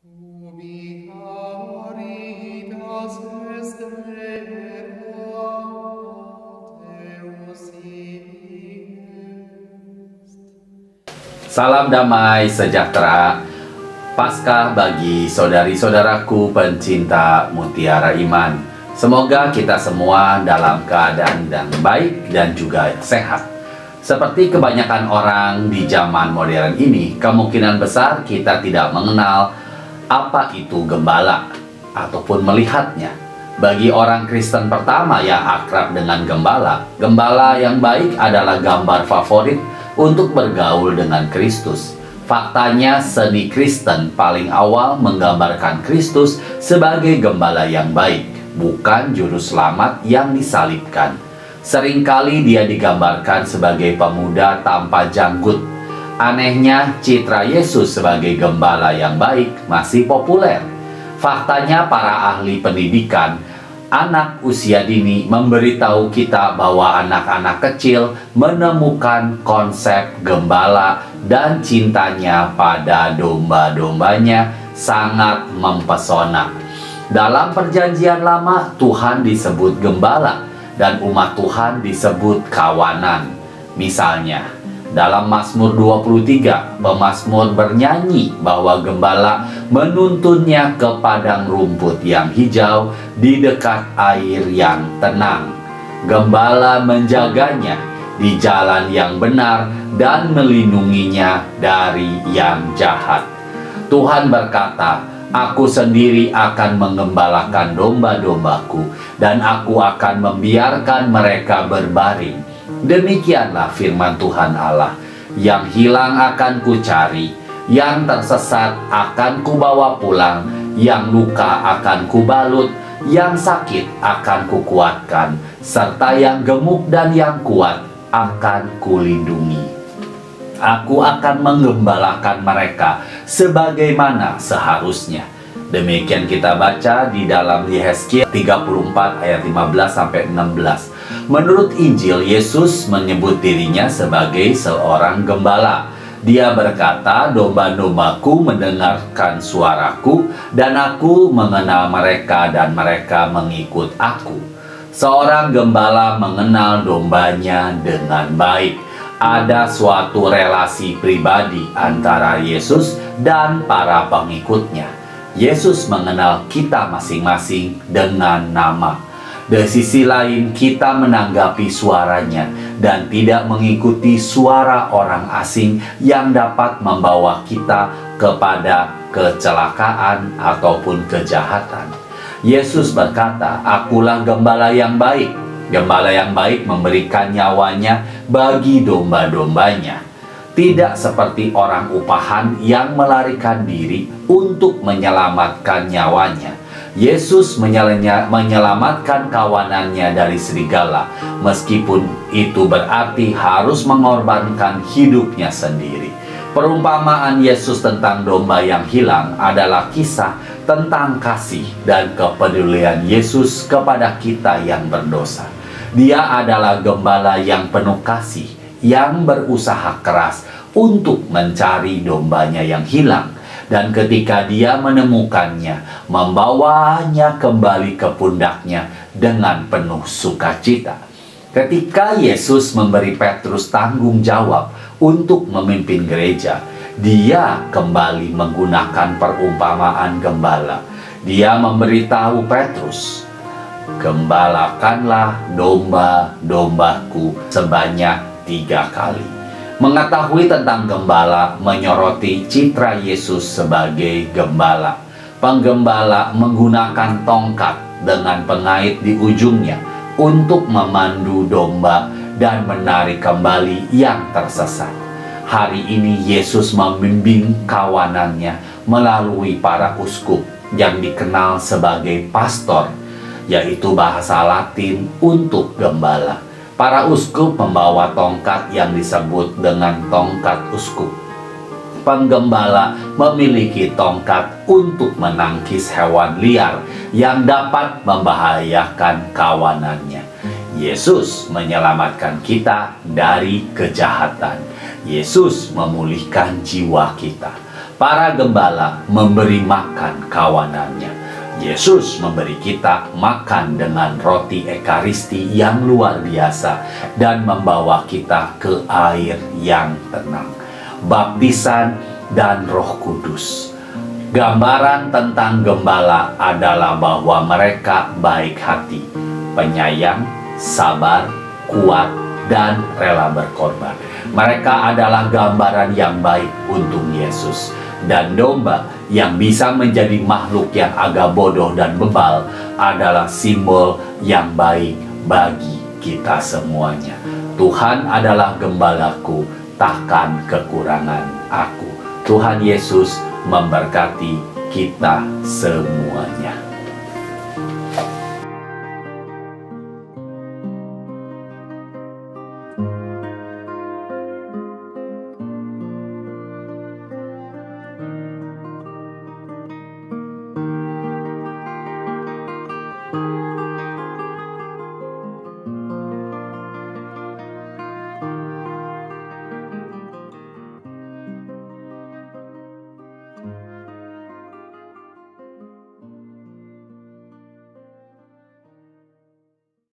Ubi caritas est Deus est. Salam damai sejahtera Paskah bagi saudari-saudaraku pencinta mutiara iman. Semoga kita semua dalam keadaan yang baik dan juga sehat. Seperti kebanyakan orang di zaman modern ini, kemungkinan besar kita tidak mengenal apa itu gembala ataupun melihatnya. Bagi orang Kristen pertama yang akrab dengan gembala, gembala yang baik adalah gambar favorit untuk bergaul dengan Kristus. Faktanya, seni Kristen paling awal menggambarkan Kristus sebagai gembala yang baik, bukan juru selamat yang disalibkan. Seringkali dia digambarkan sebagai pemuda tanpa janggut. Anehnya, citra Yesus sebagai gembala yang baik masih populer. Faktanya, para ahli pendidikan anak usia dini memberitahu kita bahwa anak-anak kecil menemukan konsep gembala dan cintanya pada domba-dombanya sangat mempesona. Dalam Perjanjian Lama, Tuhan disebut gembala dan umat Tuhan disebut kawanan. Misalnya, dalam Mazmur 23, pemazmur bernyanyi bahwa gembala menuntunnya ke padang rumput yang hijau di dekat air yang tenang. Gembala menjaganya di jalan yang benar dan melindunginya dari yang jahat. Tuhan berkata, "Aku sendiri akan mengembalakan domba-dombaku, dan aku akan membiarkan mereka berbaring." Demikianlah firman Tuhan Allah. Yang hilang akan kucari, yang tersesat akan kubawa pulang, yang luka akan kubalut, yang sakit akan kukuatkan, serta yang gemuk dan yang kuat akan kulindungi. Aku akan menggembalakan mereka sebagaimana seharusnya. Demikian kita baca di dalam Yehezkiel 34 ayat 15-16. Menurut Injil, Yesus menyebut dirinya sebagai seorang gembala. Dia berkata, "Domba-dombaku mendengarkan suaraku, dan aku mengenal mereka, dan mereka mengikut aku." Seorang gembala mengenal dombanya dengan baik. Ada suatu relasi pribadi antara Yesus dan para pengikutnya. Yesus mengenal kita masing-masing dengan nama. Di sisi lain, kita menanggapi suaranya dan tidak mengikuti suara orang asing yang dapat membawa kita kepada kecelakaan ataupun kejahatan. Yesus berkata, "Akulah gembala yang baik. Gembala yang baik memberikan nyawanya bagi domba-dombanya." Tidak seperti orang upahan yang melarikan diri untuk menyelamatkan nyawanya. Yesus menyelamatkan kawanannya dari serigala, meskipun itu berarti harus mengorbankan hidupnya sendiri. Perumpamaan Yesus tentang domba yang hilang adalah kisah tentang kasih dan kepedulian Yesus kepada kita yang berdosa. Dia adalah gembala yang penuh kasih, yang berusaha keras untuk mencari dombanya yang hilang, dan ketika dia menemukannya, membawanya kembali ke pundaknya dengan penuh sukacita. Ketika Yesus memberi Petrus tanggung jawab untuk memimpin gereja, dia kembali menggunakan perumpamaan gembala. Dia memberitahu Petrus, "Gembalakanlah domba-dombaku sebanyak 3 kali." Mengetahui tentang gembala menyoroti citra Yesus sebagai gembala. Penggembala menggunakan tongkat dengan pengait di ujungnya untuk memandu domba dan menarik kembali yang tersesat. Hari ini Yesus membimbing kawanannya melalui para uskup yang dikenal sebagai pastor, yaitu bahasa Latin untuk gembala. Para uskup membawa tongkat yang disebut dengan tongkat uskup. Penggembala memiliki tongkat untuk menangkis hewan liar yang dapat membahayakan kawanannya. Yesus menyelamatkan kita dari kejahatan. Yesus memulihkan jiwa kita. Para gembala memberi makan kawanannya. Yesus memberi kita makan dengan roti ekaristi yang luar biasa dan membawa kita ke air yang tenang. Baptisan dan Roh Kudus. Gambaran tentang gembala adalah bahwa mereka baik hati, penyayang, sabar, kuat, dan rela berkorban. Mereka adalah gambaran yang baik untuk Yesus. Dan domba yang bisa menjadi makhluk yang agak bodoh dan bebal adalah simbol yang baik bagi kita semuanya. Tuhan adalah gembalaku, takkan kekurangan aku. Tuhan Yesus memberkati kita semuanya.